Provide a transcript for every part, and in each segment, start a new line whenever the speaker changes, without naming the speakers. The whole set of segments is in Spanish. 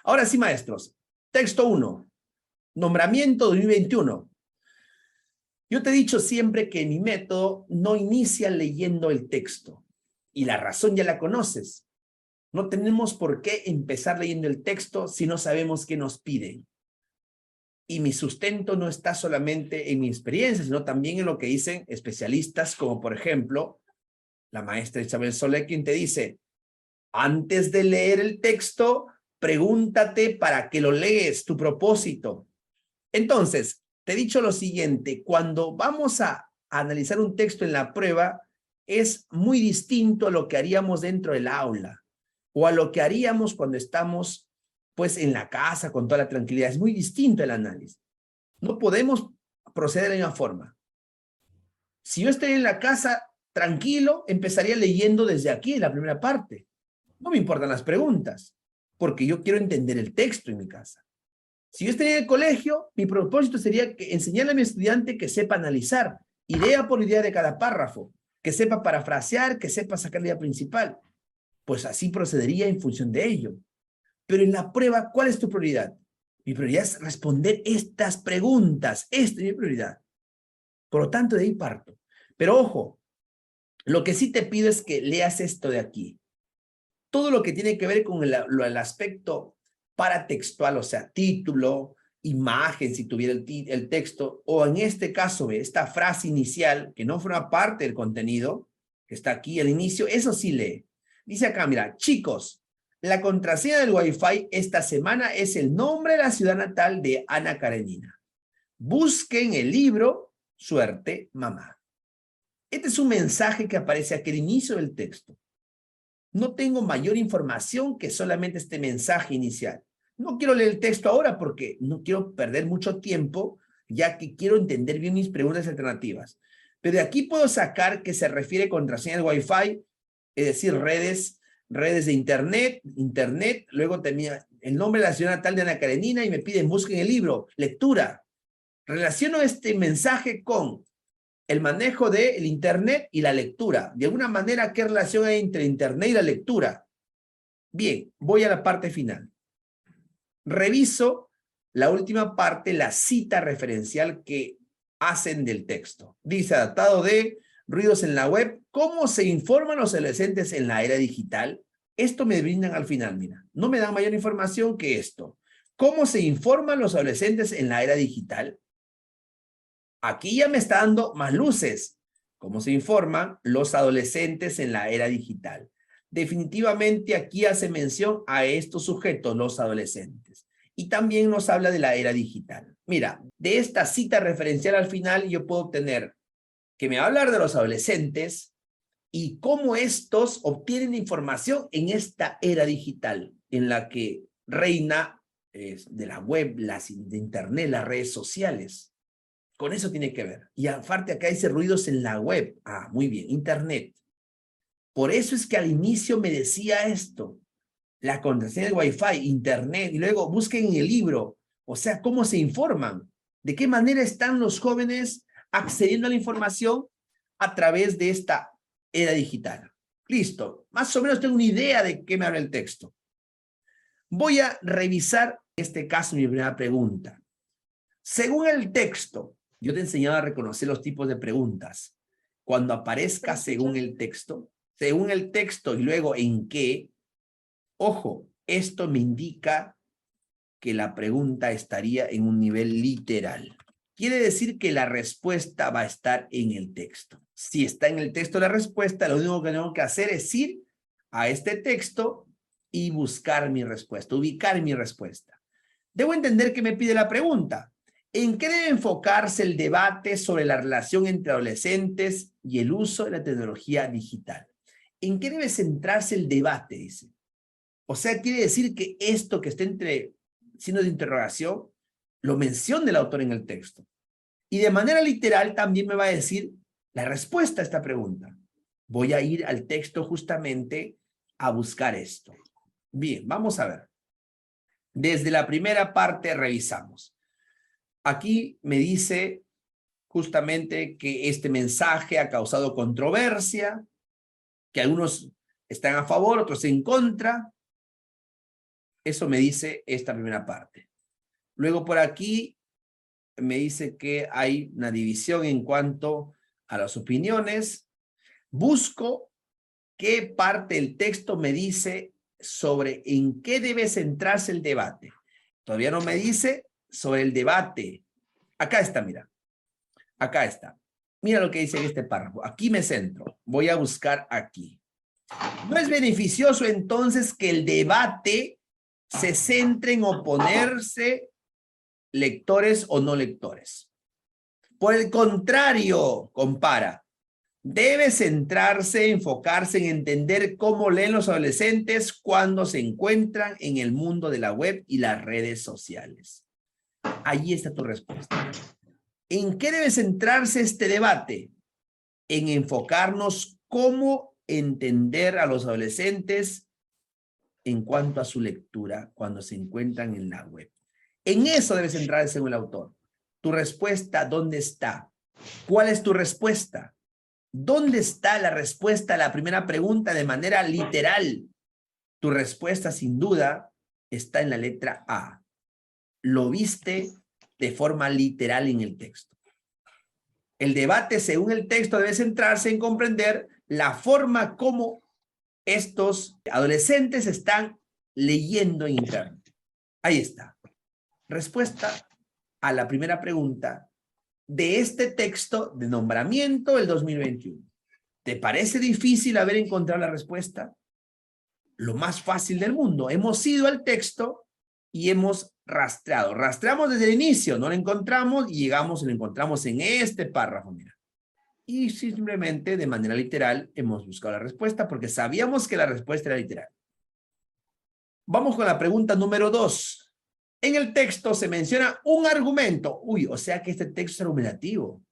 Ahora sí, maestros. Texto 1. Nombramiento 2021. Yo te he dicho siempre que mi método no inicia leyendo el texto. Y la razón ya la conoces. No tenemos por qué empezar leyendo el texto si no sabemos qué nos piden. Y mi sustento no está solamente en mi experiencia, sino también en lo que dicen especialistas, como por ejemplo, la maestra Isabel Soler, quien te dice, antes de leer el texto, pregúntate para qué lo lees, tu propósito. Entonces, te he dicho lo siguiente, cuando vamos a analizar un texto en la prueba, es muy distinto a lo que haríamos dentro del aula o a lo que haríamos cuando estamos pues en la casa con toda la tranquilidad. Es muy distinto el análisis. No podemos proceder de la misma forma. Si yo estoy en la casa tranquilo, empezaría leyendo desde aquí, la primera parte. No me importan las preguntas, porque yo quiero entender el texto en mi casa. Si yo estoy en el colegio, mi propósito sería enseñarle a mi estudiante que sepa analizar, idea por idea de cada párrafo, que sepa parafrasear, que sepa sacar la idea principal. Pues así procedería en función de ello. Pero en la prueba, ¿cuál es tu prioridad? Mi prioridad es responder estas preguntas. Esta es mi prioridad. Por lo tanto, de ahí parto. Pero ojo, lo que sí te pido es que leas esto de aquí. Todo lo que tiene que ver con el aspecto paratextual, o sea, título, imagen, si tuviera el texto, o en este caso, esta frase inicial, que no forma parte del contenido, que está aquí al inicio, eso sí lee. Dice acá, mira, chicos, la contraseña del Wi-Fi esta semana es el nombre de la ciudad natal de Ana Karenina. Busquen el libro Suerte, mamá. Este es un mensaje que aparece aquí al inicio del texto. No tengo mayor información que solamente este mensaje inicial. No quiero leer el texto ahora porque no quiero perder mucho tiempo, ya que quiero entender bien mis preguntas alternativas. Pero de aquí puedo sacar que se refiere a contraseña de Wi-Fi, es decir, redes de internet, luego tenía el nombre de la ciudad natal de Ana Karenina y me piden busquen el libro, lectura. Relaciono este mensaje con el manejo del internet y la lectura. De alguna manera, ¿qué relación hay entre el internet y la lectura? Bien, voy a la parte final. Reviso la última parte, la cita referencial que hacen del texto. Dice, adaptado de ruidos en la web, ¿cómo se informan los adolescentes en la era digital? Esto me brindan al final, mira. No me dan mayor información que esto. ¿Cómo se informan los adolescentes en la era digital? Aquí ya me está dando más luces. ¿Cómo se informan los adolescentes en la era digital? Definitivamente aquí hace mención a estos sujetos, los adolescentes. Y también nos habla de la era digital. Mira, de esta cita referencial al final yo puedo obtener que me va a hablar de los adolescentes y cómo estos obtienen información en esta era digital en la que reina de la web, de internet, las redes sociales. Con eso tiene que ver. Y aparte acá dice ruidos en la web. Ah, muy bien, internet. Por eso es que al inicio me decía esto. La contraseña del Wi-Fi, internet, y luego busquen en el libro. O sea, ¿cómo se informan? ¿De qué manera están los jóvenes accediendo a la información a través de esta era digital? Listo. Más o menos tengo una idea de qué me habla el texto. Voy a revisar, en este caso, mi primera pregunta. Según el texto, yo te he enseñado a reconocer los tipos de preguntas. Cuando aparezca según el texto y luego en qué, ojo, esto me indica que la pregunta estaría en un nivel literal. Quiere decir que la respuesta va a estar en el texto. Si está en el texto la respuesta, lo único que tengo que hacer es ir a este texto y buscar mi respuesta, ubicar mi respuesta. Debo entender que me pide la pregunta. ¿En qué debe enfocarse el debate sobre la relación entre adolescentes y el uso de la tecnología digital? ¿En qué debe centrarse el debate? Dice. O sea, quiere decir que esto que está entre signos de interrogación lo menciona el autor en el texto. Y de manera literal también me va a decir la respuesta a esta pregunta. Voy a ir al texto justamente a buscar esto. Bien, vamos a ver. Desde la primera parte revisamos. Aquí me dice justamente que este mensaje ha causado controversia, que algunos están a favor, otros en contra. Eso me dice esta primera parte. Luego por aquí me dice que hay una división en cuanto a las opiniones. Busco qué parte del texto me dice sobre en qué debe centrarse el debate. Todavía no me dice sobre el debate. Acá está, mira. Acá está. Mira lo que dice en este párrafo. Aquí me centro. Voy a buscar aquí. ¿No es beneficioso entonces que el debate se centre en oponerse lectores o no lectores? Por el contrario, compara. Debe centrarse, enfocarse en entender cómo leen los adolescentes cuando se encuentran en el mundo de la web y las redes sociales. Ahí está tu respuesta. ¿En qué debe centrarse este debate? En enfocarnos cómo entender a los adolescentes en cuanto a su lectura cuando se encuentran en la web. En eso debe centrarse según el autor. Tu respuesta, ¿dónde está? ¿Cuál es tu respuesta? ¿Dónde está la respuesta a la primera pregunta de manera literal? Tu respuesta, sin duda, está en la letra A. Lo viste de forma literal en el texto. El debate, según el texto, debe centrarse en comprender la forma como estos adolescentes están leyendo en Internet. Ahí está. Respuesta a la primera pregunta de este texto de nombramiento del 2021. ¿Te parece difícil haber encontrado la respuesta? Lo más fácil del mundo. Hemos ido al texto y hemos rastreado. Rastreamos desde el inicio, no lo encontramos y llegamos y lo encontramos en este párrafo, mira. Y simplemente de manera literal hemos buscado la respuesta porque sabíamos que la respuesta era literal. Vamos con la pregunta número 2. En el texto se menciona un argumento. Uy, o sea que este texto es argumentativo.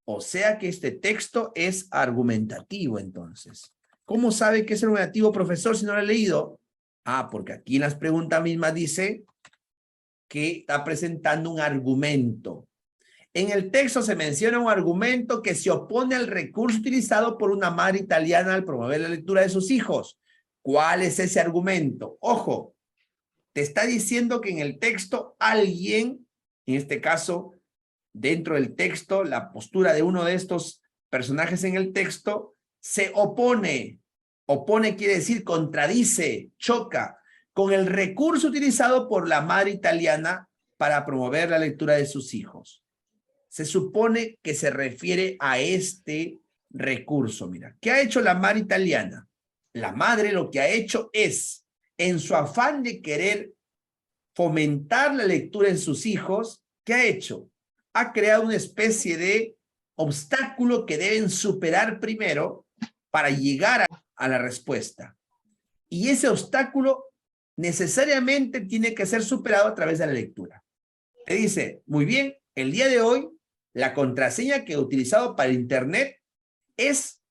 O sea que este texto es argumentativo, entonces. ¿Cómo sabe que es argumentativo, profesor, si no lo ha leído? Ah, porque aquí en las preguntas mismas dice que está presentando un argumento. En el texto se menciona un argumento que se opone al recurso utilizado por una madre italiana al promover la lectura de sus hijos. ¿Cuál es ese argumento? Ojo, te está diciendo que en el texto alguien, en este caso, dentro del texto, la postura de uno de estos personajes en el texto, se opone. Opone quiere decir contradice, choca con el recurso utilizado por la madre italiana para promover la lectura de sus hijos. Se supone que se refiere a este recurso. Mira, ¿qué ha hecho la madre italiana? La madre lo que ha hecho es, en su afán de querer fomentar la lectura en sus hijos, ¿qué ha hecho? Ha creado una especie de obstáculo que deben superar primero para llegar a la respuesta. Y ese obstáculo necesariamente tiene que ser superado a través de la lectura. Te dice, muy bien, el día de hoy, la contraseña que he utilizado para Internet es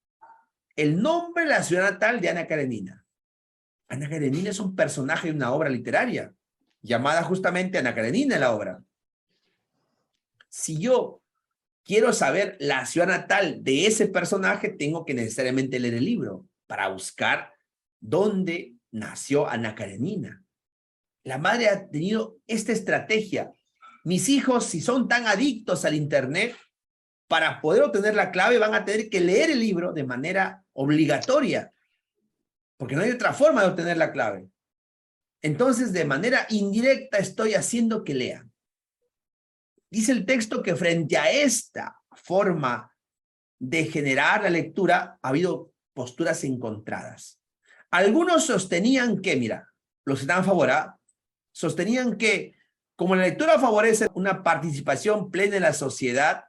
el nombre de la ciudad natal de Ana Karenina. Ana Karenina es un personaje de una obra literaria, llamada justamente Ana Karenina en la obra. Si yo quiero saber la ciudad natal de ese personaje, tengo que necesariamente leer el libro para buscar dónde nació Ana Karenina. La madre ha tenido esta estrategia. Mis hijos, si son tan adictos al Internet, para poder obtener la clave van a tener que leer el libro de manera obligatoria, porque no hay otra forma de obtener la clave. Entonces, de manera indirecta estoy haciendo que lean. Dice el texto que frente a esta forma de generar la lectura ha habido posturas encontradas. Algunos sostenían que, mira, los que están a favor, sostenían que como la lectura favorece una participación plena en la sociedad,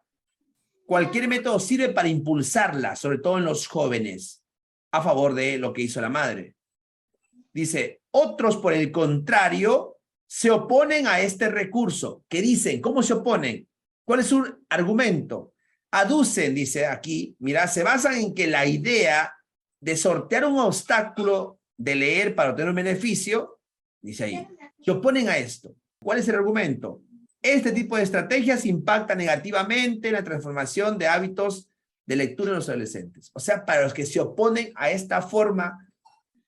cualquier método sirve para impulsarla, sobre todo en los jóvenes, a favor de lo que hizo la madre. Dice, otros por el contrario se oponen a este recurso. ¿Qué dicen? ¿Cómo se oponen? ¿Cuál es su argumento? Aducen, dice aquí, mira, se basan en que la idea de sortear un obstáculo de leer para obtener un beneficio, dice ahí, se oponen a esto. ¿Cuál es el argumento? Este tipo de estrategias impacta negativamente en la transformación de hábitos de lectura en los adolescentes. O sea, para los que se oponen a esta forma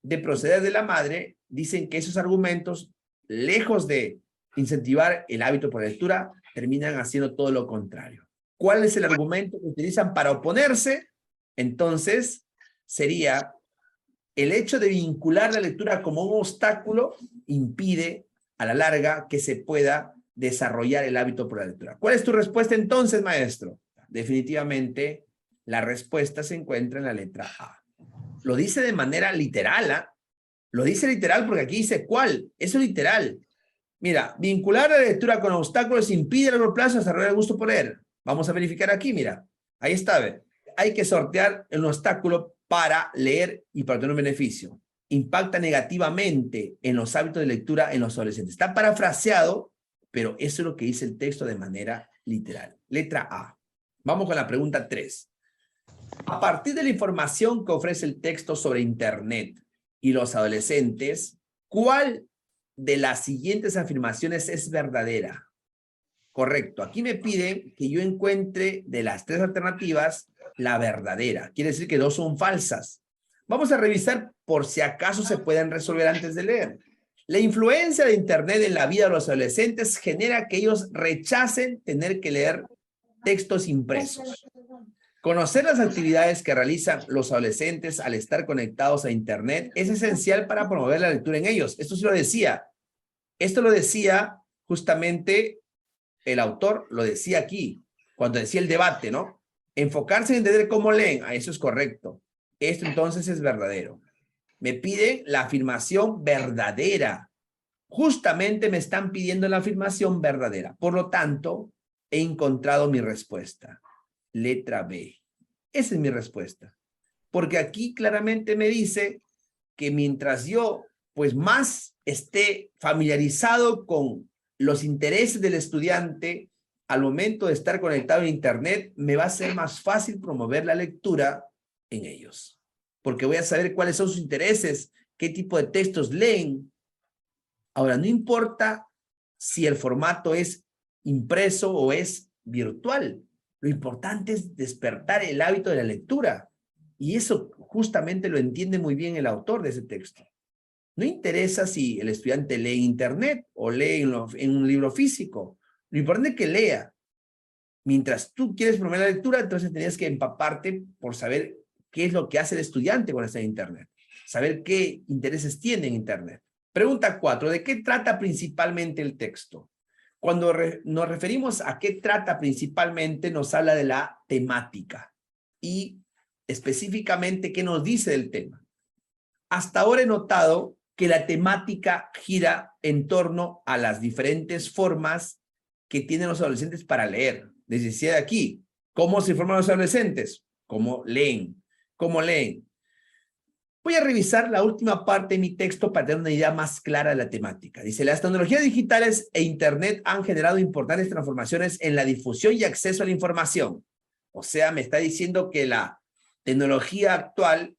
de proceder de la madre, dicen que esos argumentos lejos de incentivar el hábito por la lectura, terminan haciendo todo lo contrario. ¿Cuál es el argumento que utilizan para oponerse? Entonces, sería el hecho de vincular la lectura como un obstáculo impide a la larga que se pueda desarrollar el hábito por la lectura. ¿Cuál es tu respuesta entonces, maestro? Definitivamente, la respuesta se encuentra en la letra A. Lo dice de manera literal, ¿ah? Lo dice literal porque aquí dice ¿cuál? Eso es literal. Mira, vincular la lectura con obstáculos impide a largo plazo desarrollar el gusto por leer. Vamos a verificar aquí, mira. Ahí está, ¿ve? Hay que sortear el obstáculo para leer y para tener un beneficio. Impacta negativamente en los hábitos de lectura en los adolescentes. Está parafraseado, pero eso es lo que dice el texto de manera literal. Letra A. Vamos con la pregunta 3. A partir de la información que ofrece el texto sobre Internet y los adolescentes, ¿cuál de las siguientes afirmaciones es verdadera? Correcto. Aquí me piden que yo encuentre de las 3 alternativas la verdadera. Quiere decir que 2 son falsas. Vamos a revisar por si acaso se pueden resolver antes de leer. La influencia de Internet en la vida de los adolescentes genera que ellos rechacen tener que leer textos impresos. Conocer las actividades que realizan los adolescentes al estar conectados a Internet es esencial para promover la lectura en ellos. Esto sí lo decía. Esto lo decía justamente el autor, lo decía aquí, cuando decía el debate, ¿no? Enfocarse en entender cómo leen, eso es correcto. Esto entonces es verdadero. Me piden la afirmación verdadera. Justamente me están pidiendo la afirmación verdadera. Por lo tanto, he encontrado mi respuesta. Letra B. Esa es mi respuesta. Porque aquí claramente me dice que mientras yo, pues más esté familiarizado con los intereses del estudiante al momento de estar conectado a Internet, me va a ser más fácil promover la lectura en ellos. Porque voy a saber cuáles son sus intereses, qué tipo de textos leen. Ahora, no importa si el formato es impreso o es virtual. Lo importante es despertar el hábito de la lectura. Y eso justamente lo entiende muy bien el autor de ese texto. No interesa si el estudiante lee en Internet o lee en un libro físico. Lo importante es que lea. Mientras tú quieres promover la lectura, entonces tenías que empaparte por saber qué es lo que hace el estudiante cuando está en Internet. Saber qué intereses tiene en Internet. Pregunta 4. ¿De qué trata principalmente el texto? Cuando nos referimos a qué trata principalmente, nos habla de la temática. Y específicamente, ¿qué nos dice del tema? Hasta ahora he notado que la temática gira en torno a las diferentes formas que tienen los adolescentes para leer. Les decía de aquí, ¿cómo se forman los adolescentes? ¿Cómo leen? ¿Cómo leen? Voy a revisar la última parte de mi texto para tener una idea más clara de la temática. Dice, las tecnologías digitales e Internet han generado importantes transformaciones en la difusión y acceso a la información. O sea, me está diciendo que la tecnología actual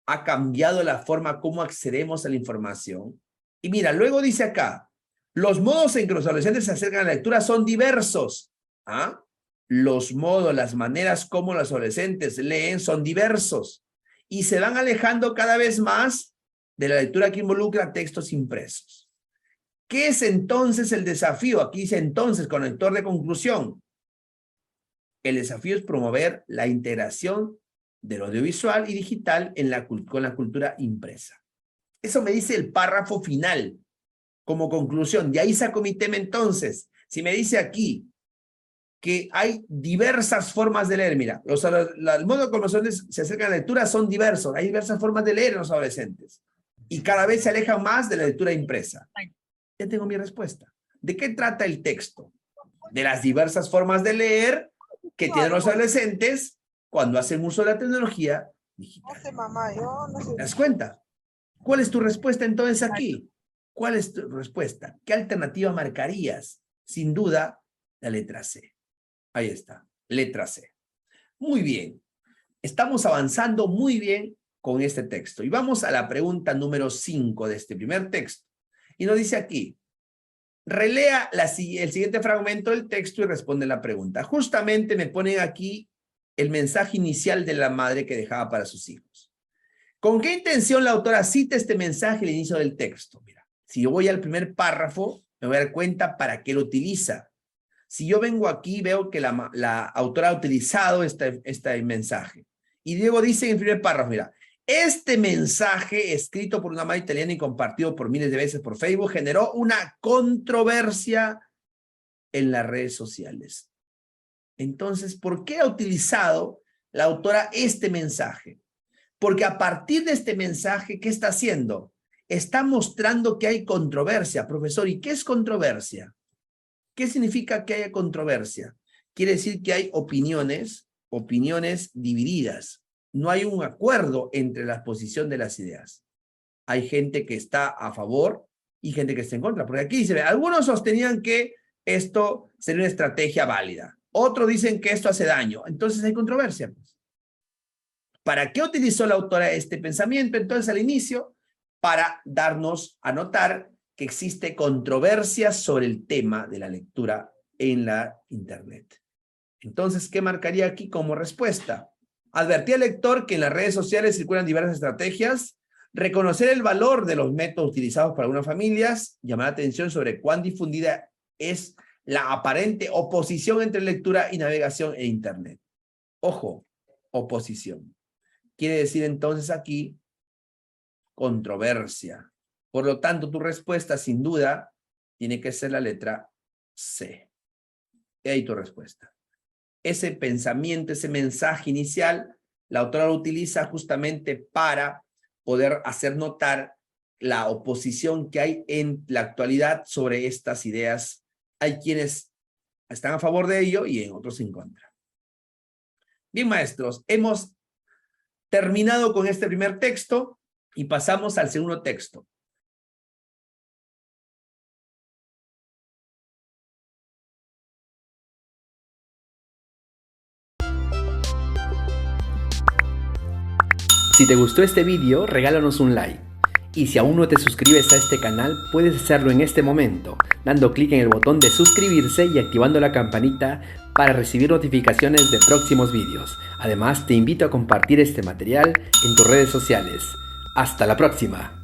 ha cambiado la forma como accedemos a la información. Y mira, luego dice acá, los modos en que los adolescentes se acercan a la lectura son diversos. ¿Ah? Los modos, las maneras como los adolescentes leen son diversos y se van alejando cada vez más de la lectura que involucra textos impresos. ¿Qué es entonces el desafío? Aquí dice entonces, conector de conclusión. El desafío es promover la integración del audiovisual y digital con la cultura impresa. Eso me dice el párrafo final, como conclusión. De ahí saco mi tema entonces. Si me dice aquí que hay diversas formas de leer, mira, el modo como los adolescentes se acercan a la lectura son diversos. Hay diversas formas de leer en los adolescentes. Y cada vez se alejan más de la lectura impresa. Ya tengo mi respuesta. ¿De qué trata el texto? De las diversas formas de leer que tienen los adolescentes cuando hacen uso de la tecnología digital. ¿Te das cuenta? ¿Cuál es tu respuesta entonces aquí? ¿Cuál es tu respuesta? ¿Qué alternativa marcarías? Sin duda, la letra C. Ahí está, letra C. Muy bien. Estamos avanzando muy bien con este texto. Y vamos a la pregunta número 5 de este primer texto. Y nos dice aquí, relea el siguiente fragmento del texto y responde la pregunta. Justamente me ponen aquí el mensaje inicial de la madre que dejaba para sus hijos. ¿Con qué intención la autora cita este mensaje al inicio del texto? Mira, Si yo voy al primer párrafo, me voy a dar cuenta para qué lo utiliza. Si yo vengo aquí, veo que la autora ha utilizado este mensaje. Y Diego dice en el primer párrafo, mira, este mensaje escrito por una madre italiana y compartido por miles de veces por Facebook generó una controversia en las redes sociales. Entonces, ¿por qué ha utilizado la autora este mensaje? Porque a partir de este mensaje, ¿qué está haciendo? Está mostrando que hay controversia. Profesor, ¿y qué es controversia? ¿Qué significa que haya controversia? Quiere decir que hay opiniones divididas. No hay un acuerdo entre la exposición de las ideas. Hay gente que está a favor y gente que está en contra. Porque aquí dice, algunos sostenían que esto sería una estrategia válida. Otros dicen que esto hace daño. Entonces hay controversia. ¿Para qué utilizó la autora este pensamiento? Entonces al inicio, para darnos a notar que existe controversia sobre el tema de la lectura en la Internet. Entonces, ¿qué marcaría aquí como respuesta? Advertí al lector que en las redes sociales circulan diversas estrategias, reconocer el valor de los métodos utilizados por algunas familias, llamar la atención sobre cuán difundida es la aparente oposición entre lectura y navegación en Internet. Ojo, oposición. Quiere decir entonces aquí controversia. Por lo tanto, tu respuesta sin duda tiene que ser la letra C. Y ahí tu respuesta. Ese pensamiento, ese mensaje inicial, la autora lo utiliza justamente para poder hacer notar la oposición que hay en la actualidad sobre estas ideas. Hay quienes están a favor de ello y en otros en contra. Bien, maestros, hemos terminado con este primer texto y pasamos al segundo texto.
Si te gustó este vídeo, regálanos un like. Y si aún no te suscribes a este canal, puedes hacerlo en este momento, dando clic en el botón de suscribirse y activando la campanita para recibir notificaciones de próximos vídeos. Además, te invito a compartir este material en tus redes sociales. ¡Hasta la próxima!